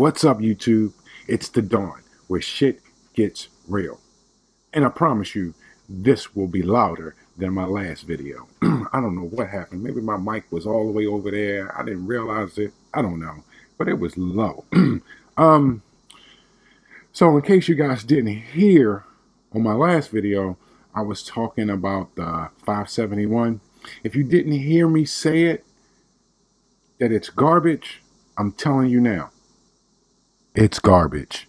What's up, YouTube? It's the dawn where shit gets real. And I promise you, this will be louder than my last video. I don't know what happened. Maybe my mic was all the way over there. I didn't realize it. I don't know. But it was low. So in case you guys didn't hear on my last video, I was talking about the 571. If you didn't hear me say it, that it's garbage, I'm telling you now. It's garbage.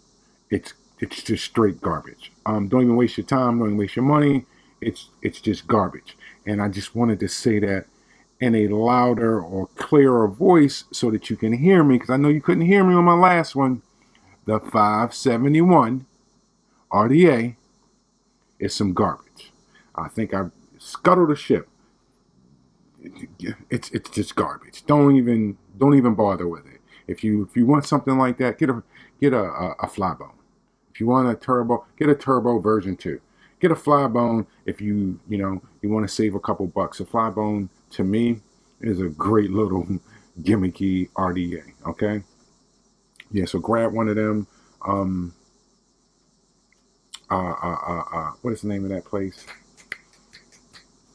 It's just straight garbage. Don't even waste your time. Don't even waste your money. It's just garbage. And I just wanted to say that in a louder or clearer voice so that you can hear me, because I know you couldn't hear me on my last one. The 571 RDA is some garbage. I think I scuttled the ship. It's just garbage. Don't even bother with it. If you want something like that, get a fly bone. If you want a turbo, get a turbo version 2. Get a fly bone if you want to save a couple bucks. A fly bone to me is a great little gimmicky RDA. Okay. Yeah. So grab one of them. What is the name of that place?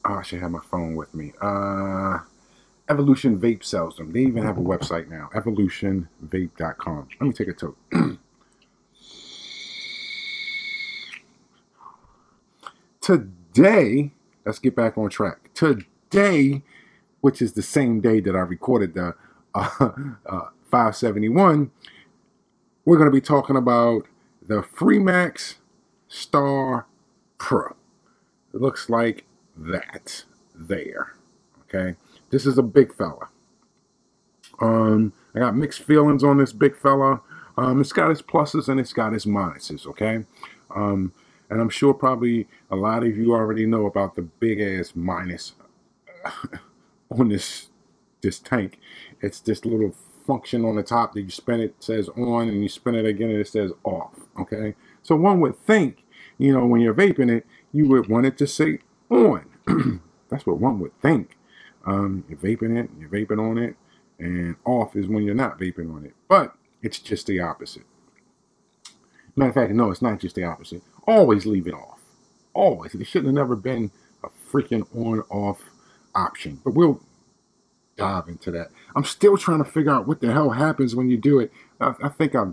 Oh, I should have my phone with me. Evolution Vape sells them. They even have a website now, evolutionvape.com. Let me take a toke. Today, let's get back on track. Today, which is the same day that I recorded the 571, we're going to be talking about the Freemax Star Pro. It looks like that there. Okay. This is a big fella. I got mixed feelings on this big fella. It's got its pluses and it's got its minuses, okay? And I'm sure probably a lot of you already know about the big ass minus on this tank. It's this little function on the top that you spin it says on, and you spin it again and it says off, okay? So one would think, when you're vaping it, you would want it to say on. That's what one would think. You're vaping it, you're vaping on it, and off is when you're not vaping on it. But it's just the opposite. Matter of fact, no, it's not just the opposite. Always leave it off. Always. It shouldn't have never been a freaking on-off option. But we'll dive into that. I'm still trying to figure out what the hell happens when you do it. I think I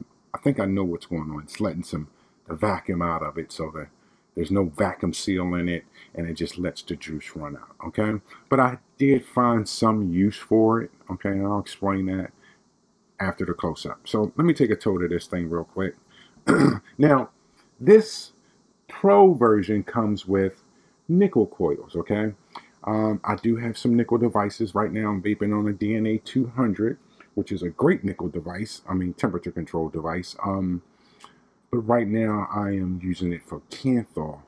know what's going on. It's letting the vacuum out of it so that there's no vacuum seal in it, and it just lets the juice run out, okay? But I did find some use for it, okay? And I'll explain that after the close-up. So let me take a tour of this thing real quick. Now, this Pro version comes with nickel coils, okay? I do have some nickel devices. Right now I'm vaping on a DNA 200, which is a great nickel device. I mean, temperature control device. But right now, I am using it for Canthal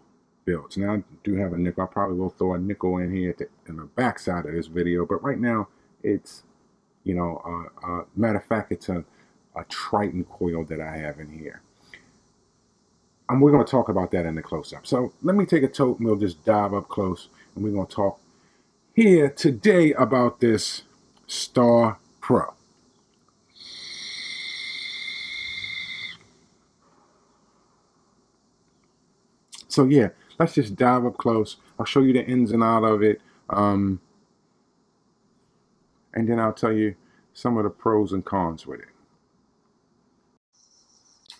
builds. Now, I do have a nickel. I probably will throw a nickel in here in the back side of this video. But right now, it's, matter of fact, it's a Triton coil that I have in here. And we're going to talk about that in the close-up. So let me take a toke and we'll just dive up close. And we're going to talk here today about this Star Pro. So yeah, let's just dive up close. I'll show you the ins and outs of it. And then I'll tell you some of the pros and cons with it.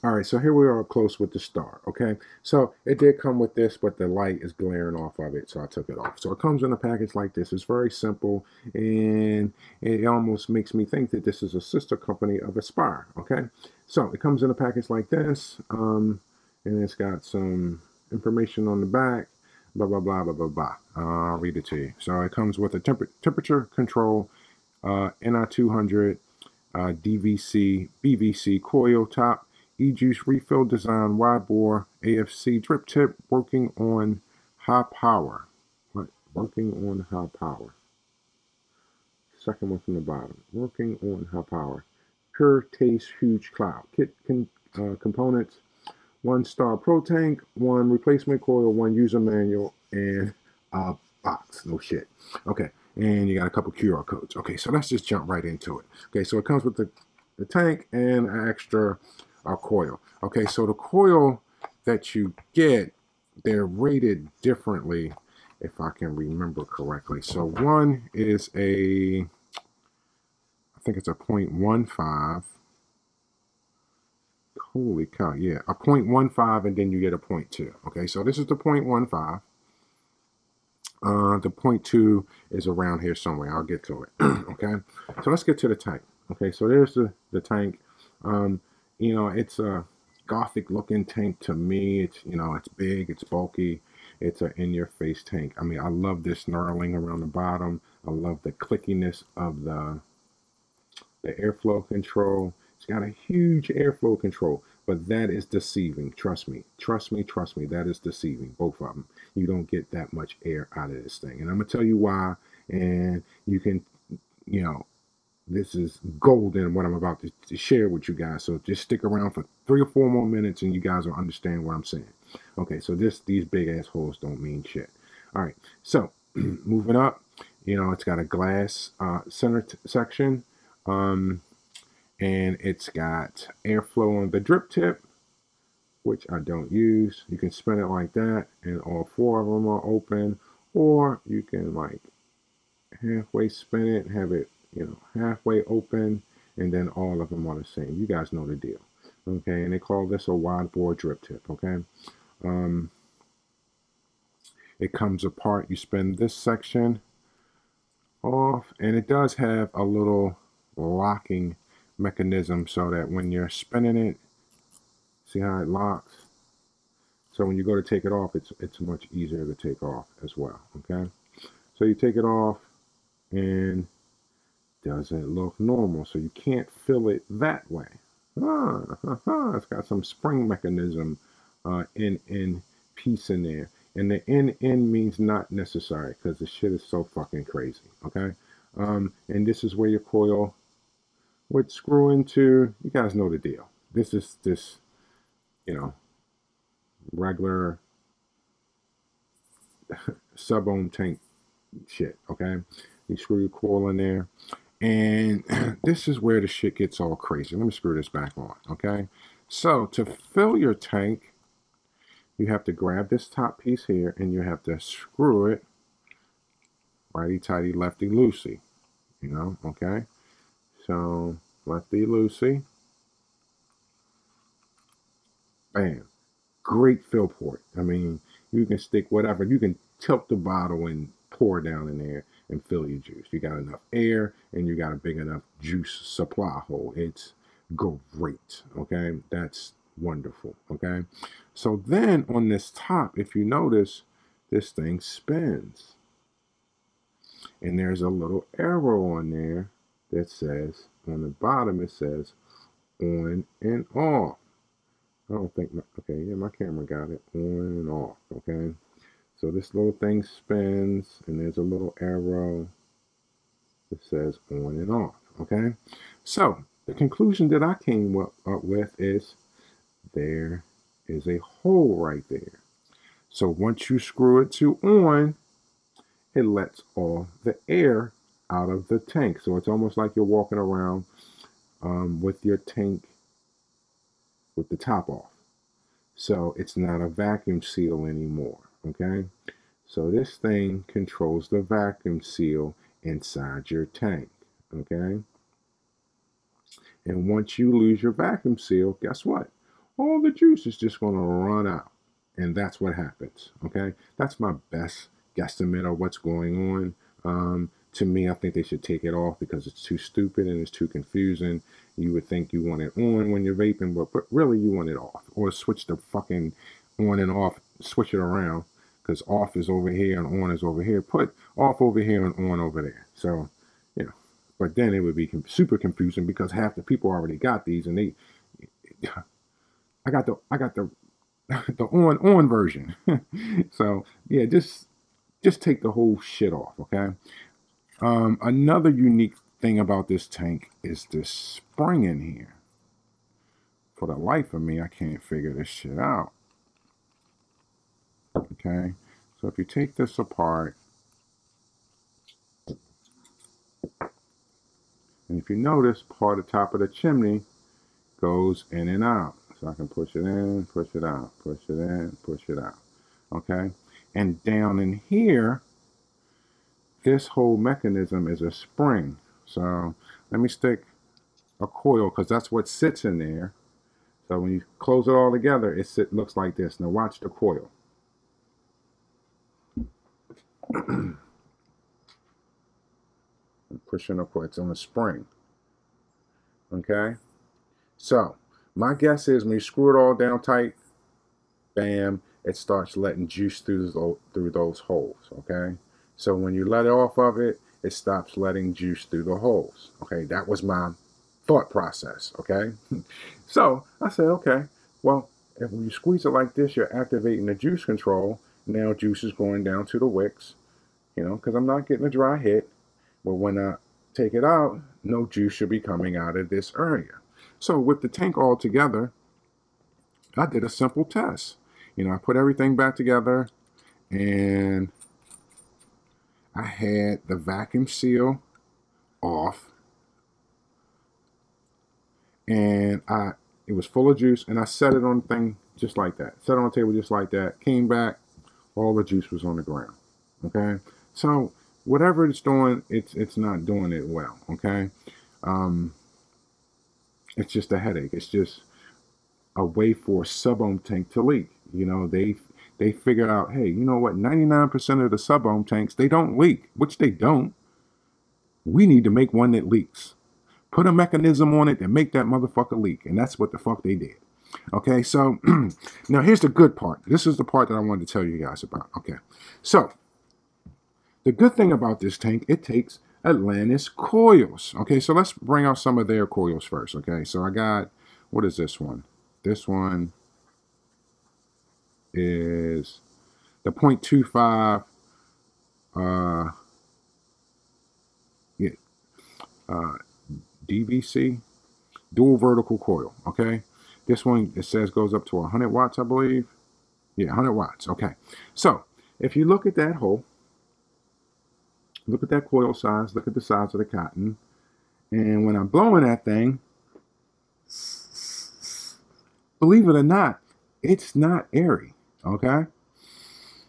All right, so here we are up close with the Star, okay? So it did come with this, but the light is glaring off of it, so I took it off. So it comes in a package like this. It's very simple, and it almost makes me think that this is a sister company of Aspire, okay? So it comes in a package like this, and it's got some information on the back, blah, blah, blah, blah, blah, blah. I'll read it to you. So it comes with a temperature control, NI200, DVC, BVC coil top, e-juice refill design, wide bore, AFC drip tip, working on high power. What? Working on high power. Second one from the bottom. Working on high power. Pure taste, huge cloud. Kit components. 1 Star Pro tank, 1 replacement coil, 1 user manual, and a box. No shit. Okay, and you got a couple QR codes. Okay, so let's just jump right into it. Okay, so it comes with the the tank and an extra coil. Okay, so the coil that you get, they're rated differently, if I can remember correctly. So one is I think it's a 0.15. Holy cow, yeah, a 0.15, and then you get a 0.2. Okay, so this is the 0.15. The 0.2 is around here somewhere. I'll get to it. Okay, so let's get to the tank. Okay, so there's the tank. You know, it's a gothic looking tank to me. It's, you know, it's big, it's bulky, it's an in-your-face tank. I mean, I love this knurling around the bottom. I love the clickiness of the airflow control. It's got a huge airflow control, but that is deceiving. Trust me, trust me, trust me. That is deceiving, both of them. You don't get that much air out of this thing. And I'm going to tell you why. And you can, you know, this is golden what I'm about to share with you guys. So just stick around for 3 or 4 more minutes and you guys will understand what I'm saying. Okay, so these big assholes don't mean shit. All right, so moving up, you know, it's got a glass center section. And it's got airflow on the drip tip, which I don't use. You can spin it like that, and all 4 of them are open, or you can like halfway spin it, have it, you know, halfway open, and then all of them are the same. You guys know the deal. Okay, and they call this a wide bore drip tip. Okay, it comes apart. You spin this section off, and it does have a little locking mechanism so that when you're spinning it, see how it locks? So when you go to take it off, it's much easier to take off as well. Okay, so you take it off and doesn't look normal, so you can't fill it that way. It's got some spring mechanism in piece in there, and the in means not necessary because the shit is so fucking crazy. Okay, and this is where your coil would screw into. You guys know the deal. This is this, you know, regular sub-ohm tank shit. Okay, you screw your coil in there, and this is where the shit gets all crazy. Let me screw this back on. Okay, so to fill your tank, you have to grab this top piece here and you have to screw it righty tighty lefty loosey, you know. Okay, so lefty loosey, bam, great fill port. I mean, you can stick whatever, you can tilt the bottle and pour down in there and fill your juice. You got enough air and you got a big enough juice supply hole. It's great. Okay, that's wonderful. Okay, so then on this top, if you notice, this thing spins and there's a little arrow on there that says, on the bottom it says on and off. I don't think, okay, yeah, my camera got it, on and off. Okay, so this little thing spins and there's a little arrow that says on and off. Okay, so the conclusion that I came up with is there is a hole right there. So once you screw it to on, it lets all the air out of the tank. So it's almost like you're walking around with your tank with the top off. So it's not a vacuum seal anymore. Okay, so this thing controls the vacuum seal inside your tank. Okay, and once you lose your vacuum seal, guess what? All the juice is just going to run out. And that's what happens. Okay, that's my best guesstimate of what's going on. To me, I think they should take it off because it's too stupid and it's too confusing. You would think you want it on when you're vaping, but really you want it off. Or switch the fucking on and off, switch it around, because off is over here and on is over here. Put off over here and on over there. So, you know, but then it would be super confusing because half the people already got these, and I got the the on version. So yeah, just take the whole shit off. Okay. Another unique thing about this tank is this spring in here. For the life of me, I can't figure this shit out. Okay, so if you take this apart, And if you notice, part of the top of the chimney goes in and out. So I can push it in, push it out, push it in, push it out. Okay? And down in here, this whole mechanism is a spring. So let me stick a coil, because that's what sits in there. So when you close it all together, it looks like this. Now watch the coil. Pushing a coil. It's on a spring. Okay? So my guess is when you screw it all down tight, bam, it starts letting juice through those holes. Okay? So when you let it off of it, it stops letting juice through the holes. Okay? That was my thought process. Okay? So I said, okay, well, if you squeeze it like this, you're activating the juice control. Now juice is going down to the wicks, you know, because I'm not getting a dry hit. But when I take it out, no juice should be coming out of this area. So with the tank all together, I did a simple test. You know, I put everything back together, and I had the vacuum seal off, and it was full of juice, and I set it on the thing just like that. Set it on the table just like that. Came back, all the juice was on the ground. Okay, so whatever it's doing, it's not doing it well. Okay, it's just a headache. It's just a way for a sub-ohm tank to leak. You know, they figured out, hey, you know what? 99% of the sub-ohm tanks, they don't leak, which they don't. We need to make one that leaks. Put a mechanism on it and make that motherfucker leak. And that's what the fuck they did. Okay, so now here's the good part. This is the part that I wanted to tell you guys about. Okay, so the good thing about this tank, it takes Atlantis coils. Okay, so let's bring out some of their coils first. Okay, so I got, what is this one? This one is the 0.25 DVC, dual vertical coil. Okay, this one, it says goes up to 100 watts, I believe. Yeah, 100 watts. Okay, so if you look at that hole, look at that coil size, look at the size of the cotton, and when I'm blowing that thing, believe it or not, it's not airy. Okay,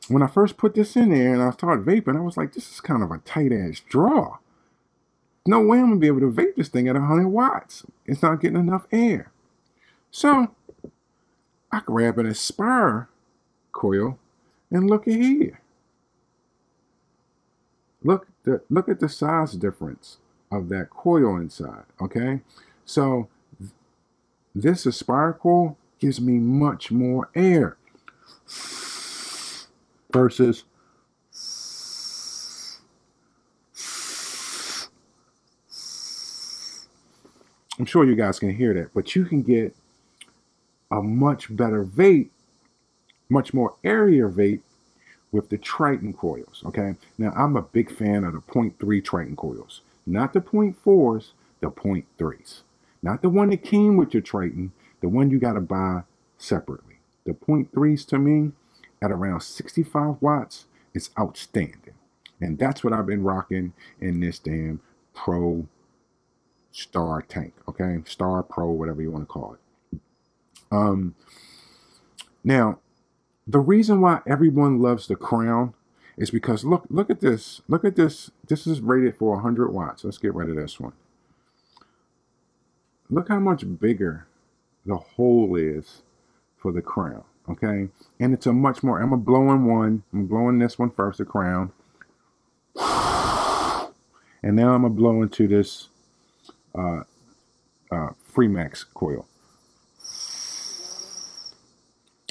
when I first put this in there and I started vaping, I was like, this is kind of a tight ass draw. No way I'm gonna be able to vape this thing at 100 watts. It's not getting enough air. So I grab an Starre coil, and look at here. Look at the size difference of that coil inside. Okay, so this Starre coil gives me much more air versus I'm sure you guys can hear that, but you can get a much better vape, much more airier vape with the Triton coils. Okay, now I'm a big fan of the 0.3 Triton coils, not the 0.4s, the 0.3s, not the one that came with your Triton, the one you got to buy separately. The 0.3s to me at around 65 watts is outstanding, and that's what I've been rocking in this damn Pro Star tank. Okay, Star Pro, whatever you want to call it. Now the reason why everyone loves the Crown is because look at this. Look at this. This is rated for 100 watts. Let's get rid of this one. Look how much bigger the hole is for the Crown. Okay, and it's a much more. I'm blowing one. I'm blowing this one first, the Crown, and now I'm gonna blow into this Freemax coil.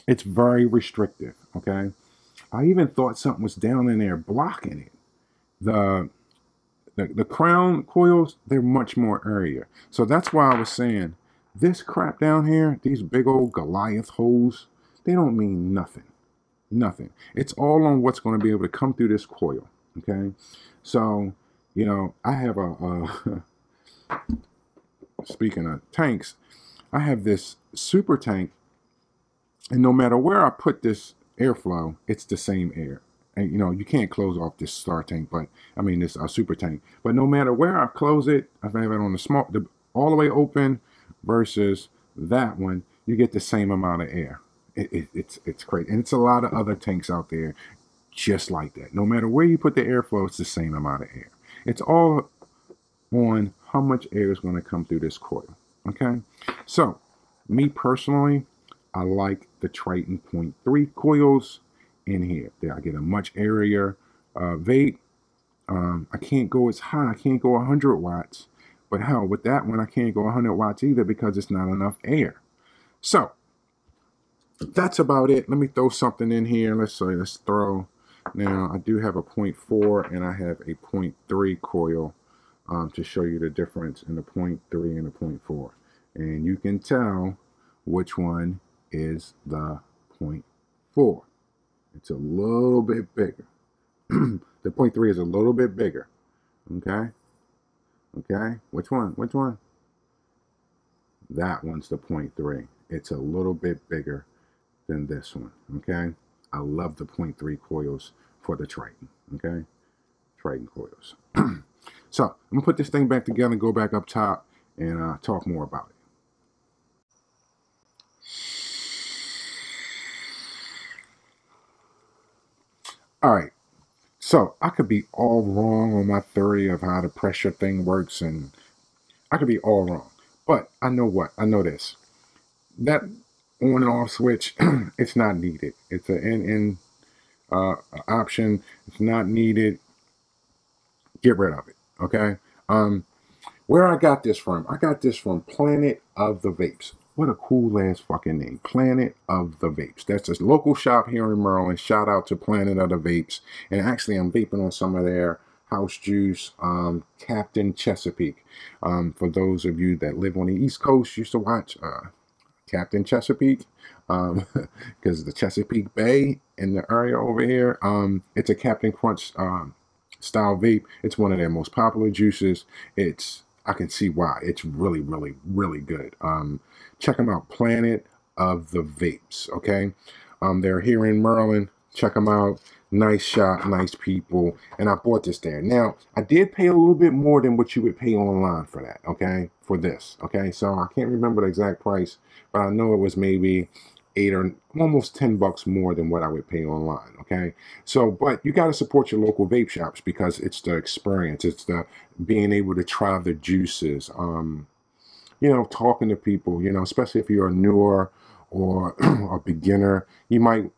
It's very restrictive. Okay, I even thought something was down in there blocking it. The Crown coils, they're much more airier. So that's why I was saying this crap down here, these big old Goliath holes, they don't mean nothing. Nothing. It's all on what's going to be able to come through this coil. Okay, so you know, I have a speaking of tanks, I have this super tank, and no matter where I put this airflow, it's the same air. and you know, you can't close off this star tank, but I mean this super tank. But no matter where I close it, if I have it on all the way open versus that one, you get the same amount of air. It's great, and it's a lot of other tanks out there just like that. No matter where you put the airflow, it's the same amount of air. It's all on how much air is going to come through this coil. Okay, so me personally, I like the Triton 0.3 coils in here. I get a much airier vape. I can't go as high. I can't go 100 watts. But hell, with that one, I can't go 100 watts either because it's not enough air. So that's about it. Let me throw something in here. Let's throw. Now, I do have a 0.4 and I have a 0.3 coil to show you the difference in the 0.3 and the 0.4. And you can tell which one is the 0.4. It's a little bit bigger. The 0.3 is a little bit bigger. Okay? Okay? Which one? Which one? That one's the 0.3. It's a little bit bigger than this one. Okay? I love the 0.3 coils for the Triton. Okay? Triton coils. So, I'm going to put this thing back together and go back up top and talk more about it. All right. So, I could be all wrong on my theory of how the pressure thing works, and I could be all wrong. But I know what? I know this. That on and off switch, it's not needed. It's an in option. It's not needed. Get rid of it. Okay? Where I got this from? I got this from Planet of the Vapes. What a cool ass fucking name. Planet of the Vapes. That's a local shop here in Maryland. Shout out to Planet of the Vapes. And actually, I'm vaping on some of their house juice, Captain Chesapeake. For those of you that live on the East Coast, used to watch Captain Chesapeake. Because the Chesapeake Bay in the area over here, it's a Captain Crunch style vape. It's one of their most popular juices. I can see why. It's really, really, really good. Check them out. Planet of the Vapes. Okay. They're here in Maryland. Check them out. Nice shop, nice people. And I bought this there. Now, I did pay a little bit more than what you would pay online for that. Okay. For this. Okay. So I can't remember the exact price, but I know it was maybe $8 or almost $10 more than what I would pay online. Okay. So, but you got to support your local vape shops because it's the experience. It's the being able to try the juices. You know, talking to people, you know, especially if you're a newer or a beginner, they might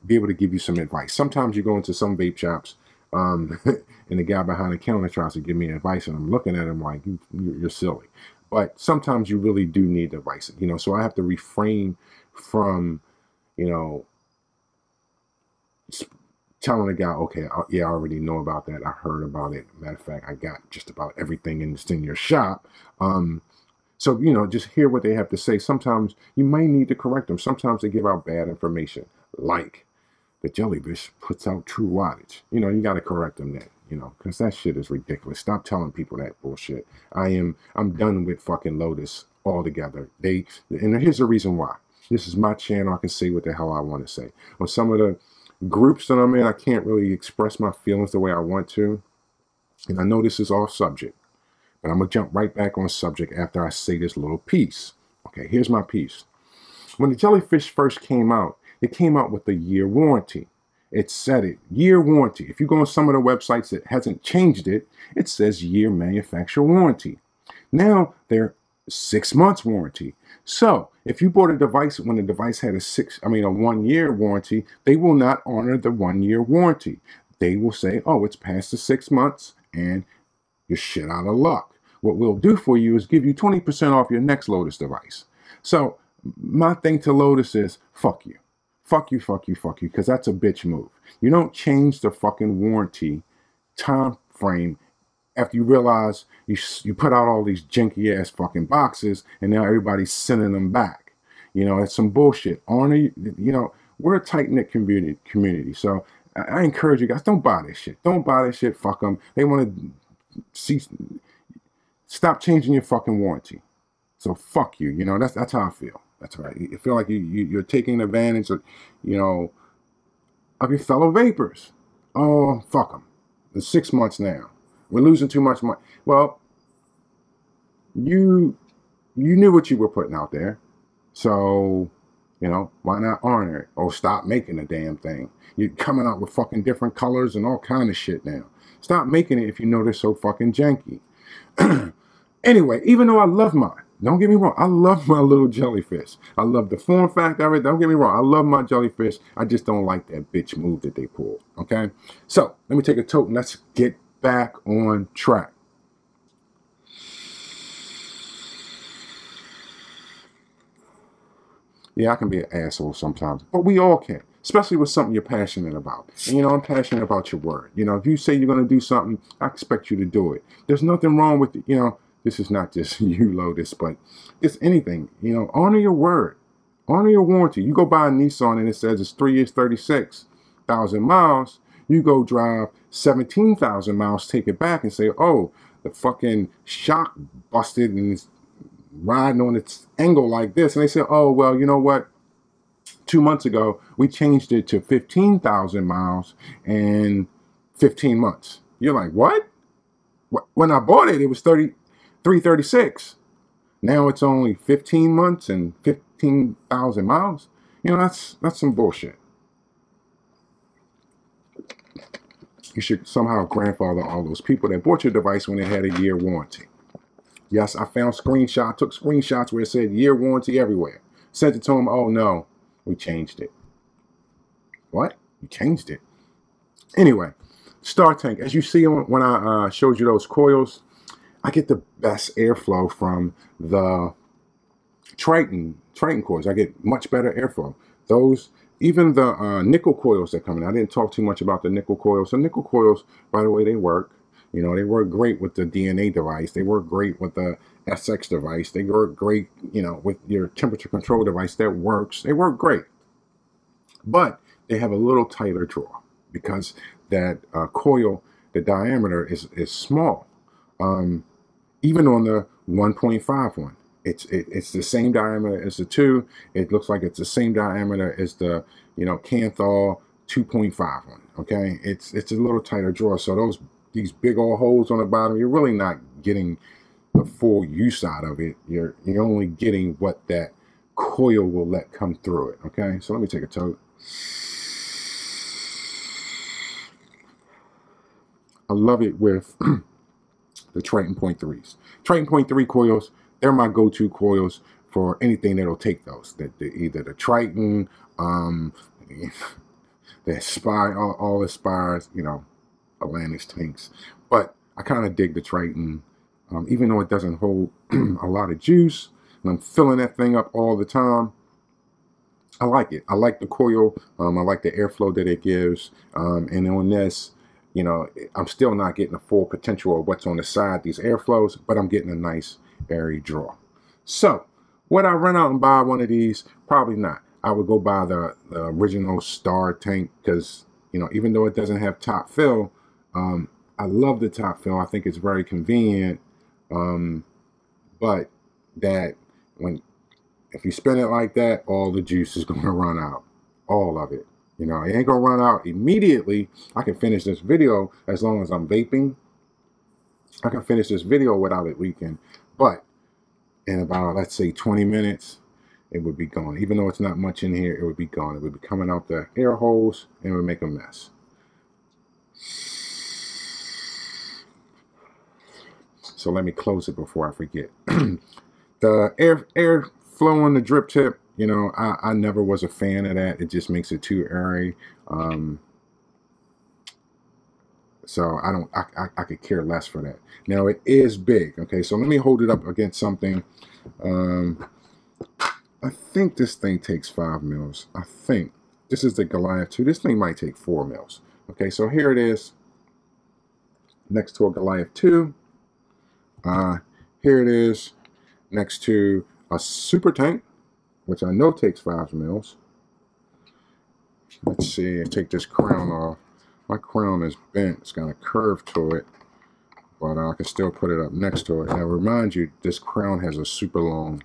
be able to give you some advice. Sometimes you go into some vape shops, and the guy behind the counter tries to give me advice, and I'm looking at him like, you're silly. But sometimes you really do need advice, you know, so I have to refrain from, you know, telling a guy, okay, yeah, I already know about that. I heard about it. Matter of fact, I got just about everything in your shop. So, you know, just hear what they have to say. Sometimes you might need to correct them. Sometimes they give out bad information, like the jellyfish puts out true wattage. You know, you got to correct them then, you know, because that shit is ridiculous. Stop telling people that bullshit. I'm done with fucking Lotus altogether. And here's the reason why. This is my channel. I can say what the hell I want to say. On some of the groups that I'm in, I can't really express my feelings the way I want to. And I know this is off subject, but I'm going to jump right back on subject after I say this little piece. Okay, here's my piece. When the jellyfish first came out, it came out with a year warranty. It said it, year warranty. If you go on some of the websites that hasn't changed it, it says year manufacturer warranty. Now they're 6 months warranty. So if you bought a device when the device had a 1 year warranty, they will not honor the 1 year warranty. They will say, oh, it's past the 6 months and you're shit out of luck. What we'll do for you is give you 20% off your next Lotus device. So my thing to Lotus is, fuck you. Fuck you, fuck you, fuck you, because that's a bitch move. You don't change the fucking warranty time frame after you realize you put out all these janky ass fucking boxes and now everybody's sending them back. You know, that's some bullshit. Honor, you know, we're a tight-knit community. So I encourage you guys, don't buy this shit. Don't buy this shit. Fuck them. They want to stop changing your fucking warranty. So fuck you. You know, that's how I feel. That's right. You feel like you're taking advantage of, you know, of your fellow vapors. Oh, fuck them. It's 6 months now. We're losing too much money. Well, you knew what you were putting out there. So, you know, why not honor it? Or stop making the damn thing. You're coming out with fucking different colors and all kind of shit now. Stop making it if you know they're so fucking janky. Anyway, even though I love mine, don't get me wrong, I love my little jellyfish. I love the form factor of it. Don't get me wrong, I love my jellyfish. I just don't like that bitch move that they pulled. Okay? So, let me take a toke and let's get back on track. Yeah, I can be an asshole sometimes, but we all can, especially with something you're passionate about. And, you know, I'm passionate about your word. You know, if you say you're going to do something, I expect you to do it. There's nothing wrong with it. You know, this is not just you, Lotus, but it's anything. You know, honor your word. Honor your warranty. You go buy a Nissan and it says it's 3 years, 36,000 miles. You go drive 17,000 miles, take it back and say, oh, the fucking shock busted and it's riding on its angle like this. And they say, oh, well, you know what? 2 months ago, we changed it to 15,000 miles and 15 months. You're like, what? When I bought it, it was 336. Now it's only 15 months and 15,000 miles. You know, that's some bullshit. You should somehow grandfather all those people that bought your device when it had a year warranty. Yes, I found screenshots, took screenshots where it said year warranty everywhere. Sent it to them, oh no, we changed it. What? You changed it? Anyway, Star Tank, as you see when I showed you those coils, I get the best airflow from the Triton coils. I get much better airflow. Those, even the nickel coils that come in, I didn't talk too much about the nickel coils. The nickel coils, by the way, they work. You know, they work great with the DNA device. They work great with the SX device. They work great, you know, with your temperature control device that works. They work great. But they have a little tighter draw because that coil, the diameter is small. Even on the 1.5 one, it's the same diameter as the 2. It looks like it's the same diameter as the, you know, Canthal 2.5 one. Okay, it's a little tighter draw. So these big old holes on the bottom, you're really not getting the full use out of it. You're only getting what that coil will let come through it. Okay, so let me take a toke. I love it with the Triton .3s. Triton .3 coils, they're my go-to coils for anything that'll take those. Either the Triton, the Aspire, all Aspires, you know, Atlantis tanks. But I kind of dig the Triton, even though it doesn't hold a lot of juice, and I'm filling that thing up all the time. I like it. I like the coil. I like the airflow that it gives. And on this, you know, I'm still not getting the full potential of what's on the side, these airflows, but I'm getting a nice airy draw. So, would I run out and buy one of these? Probably not. I would go buy the original Starre tank because, you know, even though it doesn't have top fill, I love the top fill. I think it's very convenient. But that if you spin it like that, all the juice is going to run out. All of it. You know, it ain't going to run out immediately. I can finish this video as long as I'm vaping. I can finish this video without it leaking. But in about, let's say, 20 minutes, it would be gone. Even though it's not much in here, it would be gone. It would be coming out the air holes and it would make a mess. So let me close it before I forget. The air flow on the drip tip, you know, I never was a fan of that. It just makes it too airy. So I could care less for that. Now it is big. Okay, so let me hold it up against something. I think this thing takes 5 mils. I think this is the Goliath 2. This thing might take 4 mils. Okay, so here it is next to a Goliath 2. Here it is next to a super tank, which I know takes 5 mils. Let's see, I take this crown off. My crown is bent, it's got a curve to it, but I can still put it up next to it. Now remind you, this crown has a super long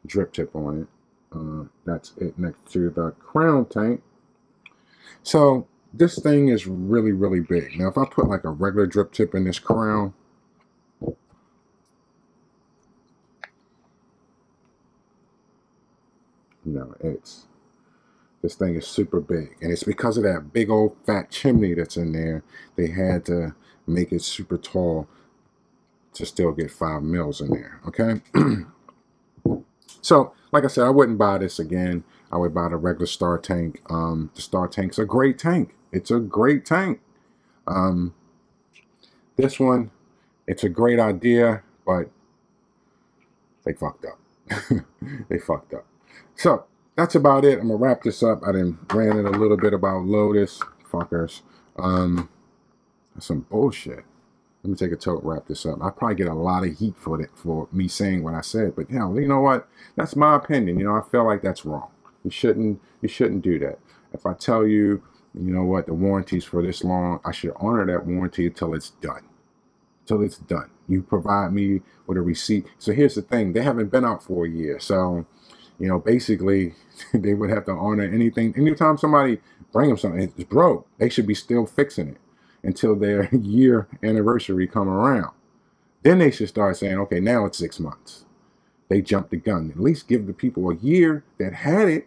drip tip on it. That's it next to the crown tank. So this thing is really, really big. Now, if I put like a regular drip tip in this crown, you know, this thing is super big. And it's because of that big old fat chimney that's in there. They had to make it super tall to still get 5 mils in there, okay? So, like I said, I wouldn't buy this again. I would buy the regular Starre tank. The Starre tank's a great tank. It's a great tank. This one, it's a great idea, but they fucked up. They fucked up. So, that's about it. I'm going to wrap this up. I done ranted a little bit about Lotus. Fuckers. That's some bullshit. Let me take a tote, wrap this up. I probably get a lot of heat for that, for me saying what I said, but you know what? That's my opinion. You know, I feel like that's wrong. You shouldn't do that. If I tell you, you know what, the warranty's for this long, I should honor that warranty until it's done. Until it's done. You provide me with a receipt. So here's the thing, they haven't been out for a year. So, you know, basically they would have to honor anything. Anytime somebody bring them something, it's broke, they should be still fixing it until their year anniversary come around. Then they should start saying, okay, now it's 6 months. They jumped the gun. At least give the people a year that had it,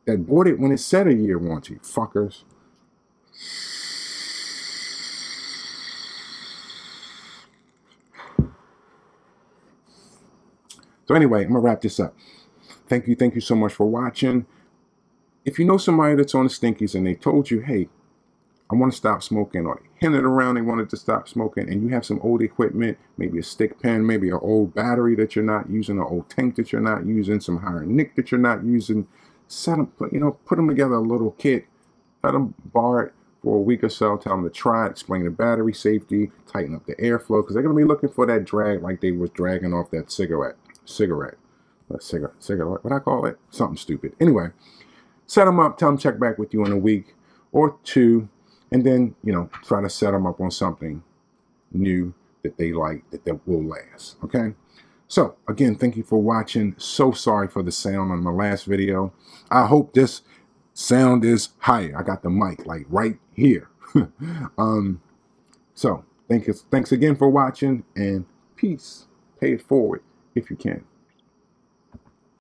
that bought it when it said a year warranty. Fuckers. So anyway, I'm going to wrap this up. Thank you so much for watching. If you know somebody that's on the stinkies and they told you, hey, I want to stop smoking, or they hinted around they wanted to stop smoking, and you have some old equipment, maybe a stick pen, maybe an old battery that you're not using, an old tank that you're not using, some higher nick that you're not using, set them, you know, put them together a little kit, let them borrow it for a week or so, tell them to try it, explain the battery safety, tighten up the airflow, because they're going to be looking for that drag like they was dragging off that cigarette, what I call it? Something stupid. Anyway, set them up, tell them check back with you in a week or two, and then, you know, try to set them up on something new that they like, that will last, okay? So, again, thank you for watching. So sorry for the sound on my last video. I hope this sound is higher. I got the mic, like, right here. So, thanks again for watching, and peace. Pay it forward if you can.